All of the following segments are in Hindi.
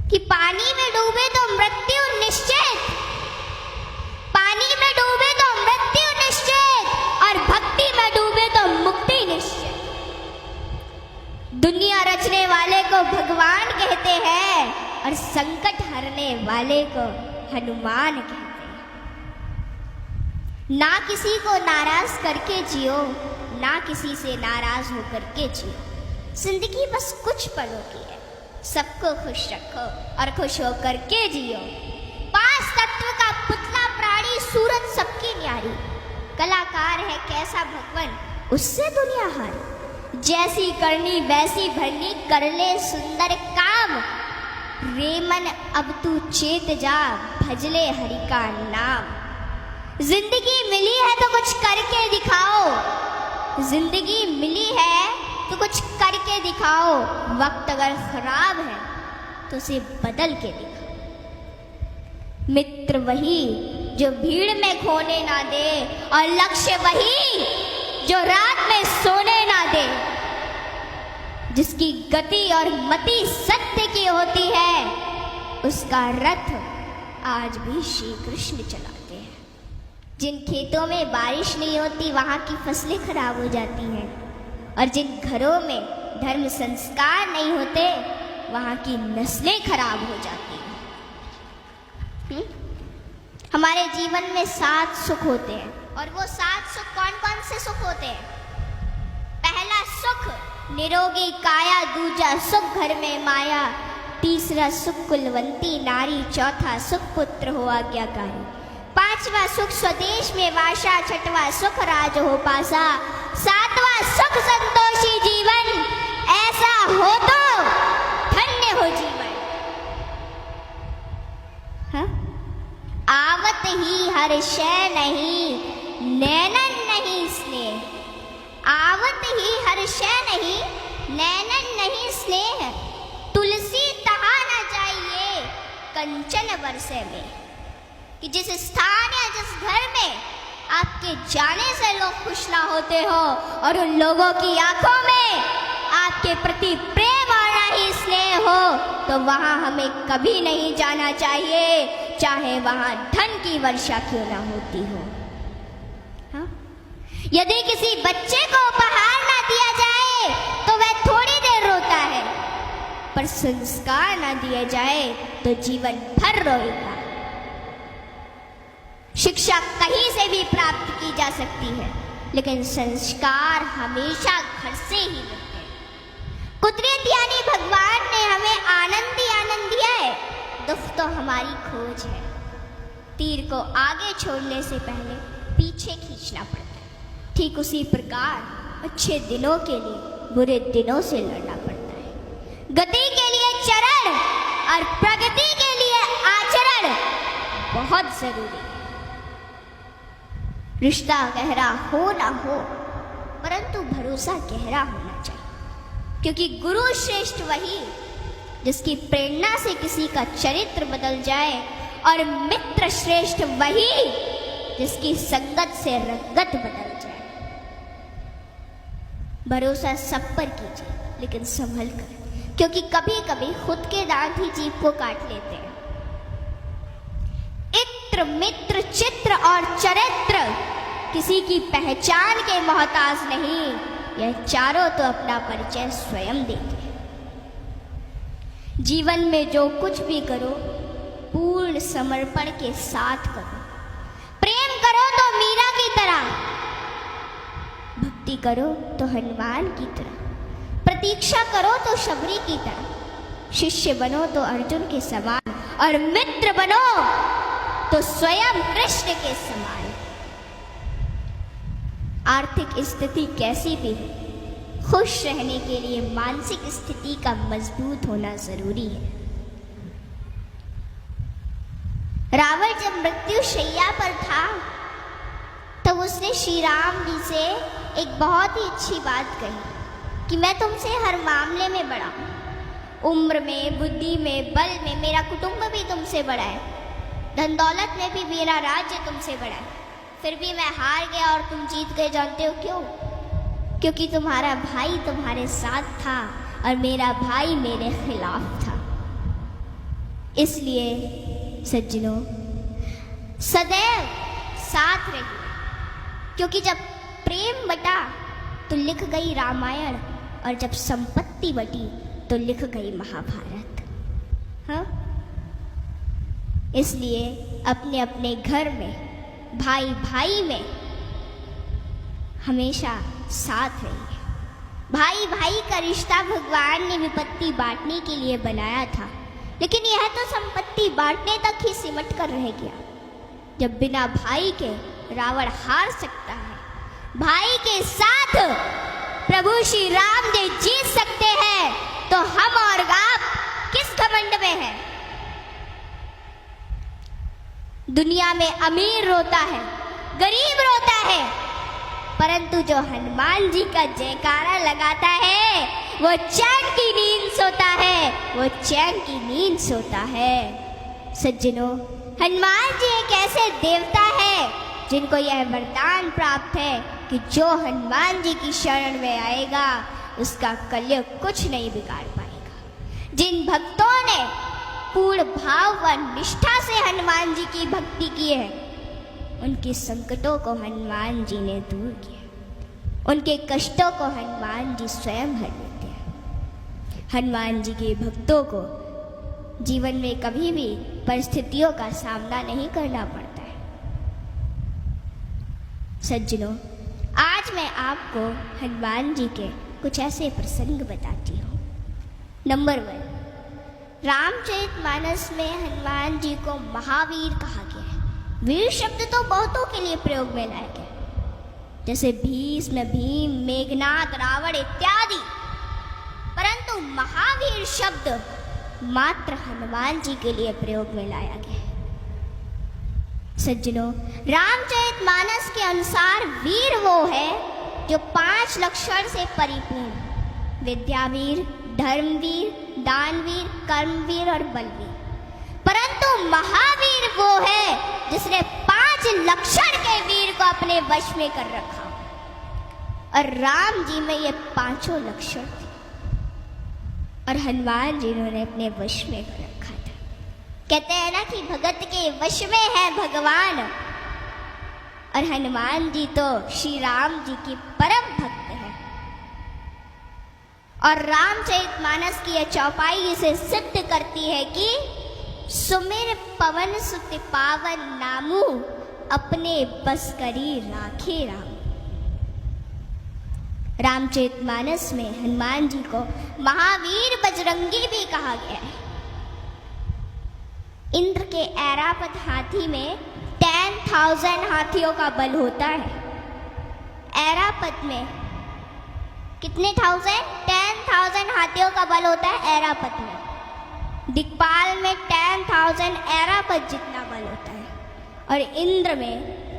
कि पानी में डूबे तो मृत्यु निश्चित, पानी में डूबे तो मृत्यु निश्चित, और भक्ति में डूबे तो मुक्ति निश्चित। दुनिया रचने वाले को भगवान कहते हैं और संकट हरने वाले को हनुमान कहते हैं। ना किसी को नाराज करके जियो, ना किसी से नाराज होकर के जियो। जिंदगी बस कुछ पलों की है, सबको खुश रखो और खुश होकर के जियो। पांच तत्व का पुतला प्राणी सूरत सबकी न्यारी, कलाकार है कैसा भगवान उससे दुनिया हारी। जैसी करनी वैसी भरनी, कर ले सुंदर काम, रेमन अब तू चेत जा, भजले हरि का नाम। जिंदगी मिली है तो कुछ करके दिखाओ, जिंदगी मिली है तो कुछ करके दिखाओ। वक्त अगर खराब है तो उसे बदल के दिखाओ। मित्र वही जो भीड़ में खोने ना दे, और लक्ष्य वही जो रात में सोने ना दे। जिसकी गति और मति सत्य की होती है, उसका रथ आज भी श्री कृष्ण चलाते हैं। जिन खेतों में बारिश नहीं होती वहां की फसलें खराब हो जाती हैं, और जिन घरों में धर्म संस्कार नहीं होते वहां की नस्लें खराब हो जाती हैं। हमारे जीवन में 7 सुख होते हैं, और वो 7 सुख कौन कौन से सुख होते हैं? पहला सुख निरोगी काया, दूजा सुख घर में माया, तीसरा सुख कुलवंती नारी, चौथा सुख पुत्र हो आज्ञाकारी, पांचवा सुख स्वदेश में वासा, छठवां सुख राज हो पासा, सातवां सुख संतोषी जीवन, ऐसा हो तो धन्य हो जीवन। हाँ? आवत ही हर शय नहीं, नैनन नहीं स्नेह, आवत ही हर शय नहीं, नैनन नहीं स्नेह, तुलसी तहा न जाइए कंचन बरसे में। कि जिस स्थान या जिस घर में आपके जाने से लोग खुश ना होते हो, और उन लोगों की आंखों में आपके प्रति प्रेम और ना ही स्नेह हो, तो वहां हमें कभी नहीं जाना चाहिए, चाहे वहां धन की वर्षा क्यों ना होती हो। हाँ? यदि किसी बच्चे को उपहार ना दिया जाए तो वह थोड़ी देर रोता है, पर संस्कार ना दिया जाए तो जीवन भर रोएगा। शिक्षा कहीं से भी प्राप्त की जा सकती है, लेकिन संस्कार हमेशा घर से ही मिलते हैं। कुदरत यानी भगवान ने हमें आनंद ही आनंद दिया है, दुख तो हमारी खोज है। तीर को आगे छोड़ने से पहले पीछे खींचना पड़ता है, ठीक उसी प्रकार अच्छे दिनों के लिए बुरे दिनों से लड़ना पड़ता है। गति के लिए चरण और प्रगति के लिए आचरण बहुत जरूरी है। रिश्ता गहरा हो ना हो, परंतु भरोसा गहरा होना चाहिए, क्योंकि गुरु श्रेष्ठ वही जिसकी प्रेरणा से किसी का चरित्र बदल जाए, और मित्र श्रेष्ठ वही जिसकी संगत से रंगत बदल जाए। भरोसा सब पर कीजिए, लेकिन संभल कर, क्योंकि कभी कभी खुद के दांत ही जीभ को काट लेते हैं। इत्र मित्र चित्र और चरित्र किसी की पहचान के मोहताज नहीं, यह चारों तो अपना परिचय स्वयं देते हैं। जीवन में जो कुछ भी करो पूर्ण समर्पण के साथ करो। प्रेम करो तो मीरा की तरह, भक्ति करो तो हनुमान की तरह, प्रतीक्षा करो तो शबरी की तरह, शिष्य बनो तो अर्जुन के समान, और मित्र बनो तो स्वयं कृष्ण के समान। आर्थिक स्थिति कैसी भी हो, खुश रहने के लिए मानसिक स्थिति का मजबूत होना जरूरी है। रावण जब मृत्यु शैया पर था तो उसने श्री राम जी से एक बहुत ही अच्छी बात कही कि मैं तुमसे हर मामले में बड़ा हूँ, उम्र में, बुद्धि में, बल में मेरा कुटुंब भी तुमसे बड़ा है, धन दौलत में भी मेरा राज्य तुमसे बड़ा है, फिर भी मैं हार गया और तुम जीत गए। जानते हो क्यों? क्योंकि तुम्हारा भाई तुम्हारे साथ था और मेरा भाई मेरे खिलाफ था। इसलिए सज्जनों, सदैव साथ रहिए, क्योंकि जब प्रेम बटा तो लिख गई रामायण, और जब संपत्ति बटी तो लिख गई महाभारत। हाँ, इसलिए अपने अपने घर में, भाई भाई में हमेशा साथ रहिए। भाई भाई का रिश्ता भगवान ने विपत्ति बांटने के लिए बनाया था, लेकिन यह तो संपत्ति बांटने तक ही सिमट कर रह गया। जब बिना भाई के रावण हार सकता है, भाई के साथ प्रभु श्री राम जी जीत सकते हैं, तो हम और आप किस घमंड में हैं? दुनिया में अमीर रोता है, गरीब रोता है, परंतु जो हनुमान जी का जयकारा लगाता है वो चैन की नींद सोता है, वो चैन की नींद सोता है। सज्जनों, हनुमान जी एक ऐसे देवता है जिनको यह वरदान प्राप्त है कि जो हनुमान जी की शरण में आएगा उसका कलयुग कुछ नहीं बिगाड़ पाएगा। जिन भक्तों ने पूर्ण भाव व निष्ठा से हनुमान जी की भक्ति की है, उनके संकटों को हनुमान जी ने दूर किया, उनके कष्टों को हनुमान जी स्वयं हर लेते हैं। हनुमान जी के भक्तों को जीवन में कभी भी परिस्थितियों का सामना नहीं करना पड़ता है। सज्जनों, आज मैं आपको हनुमान जी के कुछ ऐसे प्रसंग बताती हूँ। नंबर 1, रामचरितमानस में हनुमान जी को महावीर कहा गया है। वीर शब्द तो बहुतों के लिए प्रयोग में लाया गया, जैसे भीष्म, भीम, मेघनाद, रावण इत्यादि, परंतु महावीर शब्द मात्र हनुमान जी के लिए प्रयोग में लाया गया है। सज्जनों, रामचरितमानस के अनुसार वीर वो है जो 5 लक्षण से परिपूर्ण, विद्यावीर, धर्मवीर, दानवीर, कर्मवीर और बलवीर। परंतु महावीर वो है जिसने 5 लक्षण के वीर को अपने वश में कर रखा, और राम जी में ये 5 लक्षण थे, और हनुमान जी ने अपने वश में कर रखा था। कहते हैं ना कि भगत के वश में है भगवान, और हनुमान जी तो श्री राम जी की परम भक्त है। और रामचरितमानस की यह चौपाई इसे सिद्ध करती है कि सुमिर पवन सुत पावन नामू, अपने बस करी राखे राम। रामचरितमानस में हनुमान जी को महावीर बजरंगी भी कहा गया है। इंद्र के ऐरावत हाथी में 10,000 हाथियों का बल होता है। ऐरावत में कितने 10,000 हाथियों का बल होता है ऐरावत में। दिक्पाल में 10,000 ऐरावत जितना बल होता है, और इंद्र में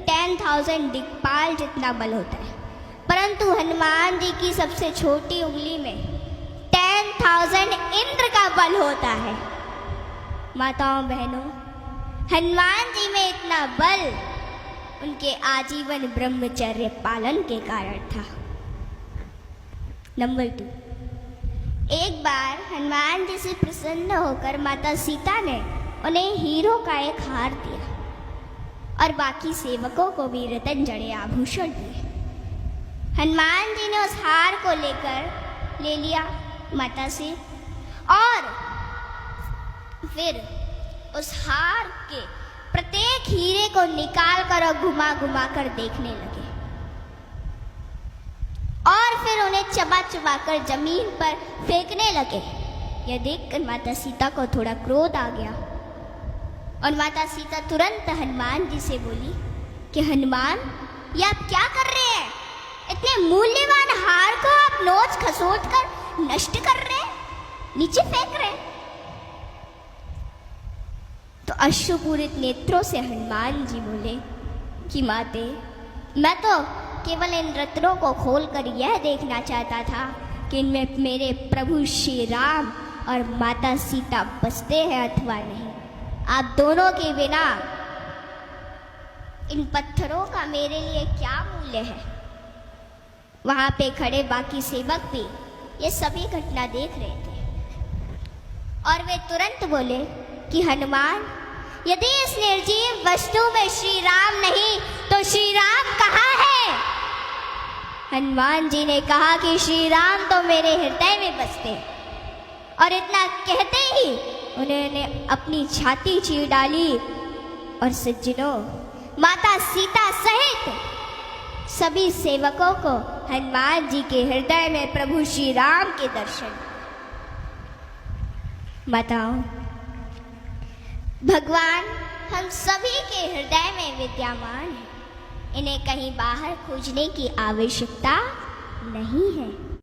10,000 दिक्पाल जितना बल होता है। परंतु हनुमान जी की सबसे छोटी उंगली में 10,000 इंद्र का बल होता है। माताओं बहनों, हनुमान जी में इतना बल उनके आजीवन ब्रह्मचर्य पालन के कारण था। नंबर 2, एक बार हनुमान जी से प्रसन्न होकर माता सीता ने उन्हें हीरो का एक हार दिया, और बाकी सेवकों को भी रतन जड़े आभूषण दिए। हनुमान जी ने उस हार को ले लिया माता से, और फिर उस हार के प्रत्येक हीरे को निकाल कर और घुमा घुमा कर देखने लगे, और फिर उन्हें चबा चबा कर जमीन पर फेंकने लगे। यह देखकर माता सीता को थोड़ा क्रोध आ गया, और माता सीता तुरंत हनुमान जी से बोली कि हनुमान, ये आप क्या कर रहे हैं? इतने मूल्यवान हार को आप नोच खसोट कर नष्ट कर रहे हैं, नीचे फेंक रहे हैं। तो अश्रुपूरित नेत्रों से हनुमान जी बोले कि माते, मैं तो केवल इन रत्नों को खोलकर यह देखना चाहता था कि इनमें मेरे प्रभु श्री राम और माता सीता बसते हैं अथवा नहीं। आप दोनों के बिना इन पत्थरों का मेरे लिए क्या मूल्य है? वहां पे खड़े बाकी सेवक भी ये सभी घटना देख रहे थे, और वे तुरंत बोले कि हनुमान, यदि इस निर्जीव वस्तु में श्री राम नहीं तो श्री राम कहाँ है? हनुमान जी ने कहा कि श्री राम तो मेरे हृदय में बसते हैं। और इतना कहते ही उन्होंने अपनी छाती चीर डाली और सज्जनों, माता सीता सहित सभी सेवकों को हनुमान जी के हृदय में प्रभु श्री राम के दर्शन। माताओं, भगवान हम सभी के हृदय में विद्यमान है, इन्हें कहीं बाहर खोजने की आवश्यकता नहीं है।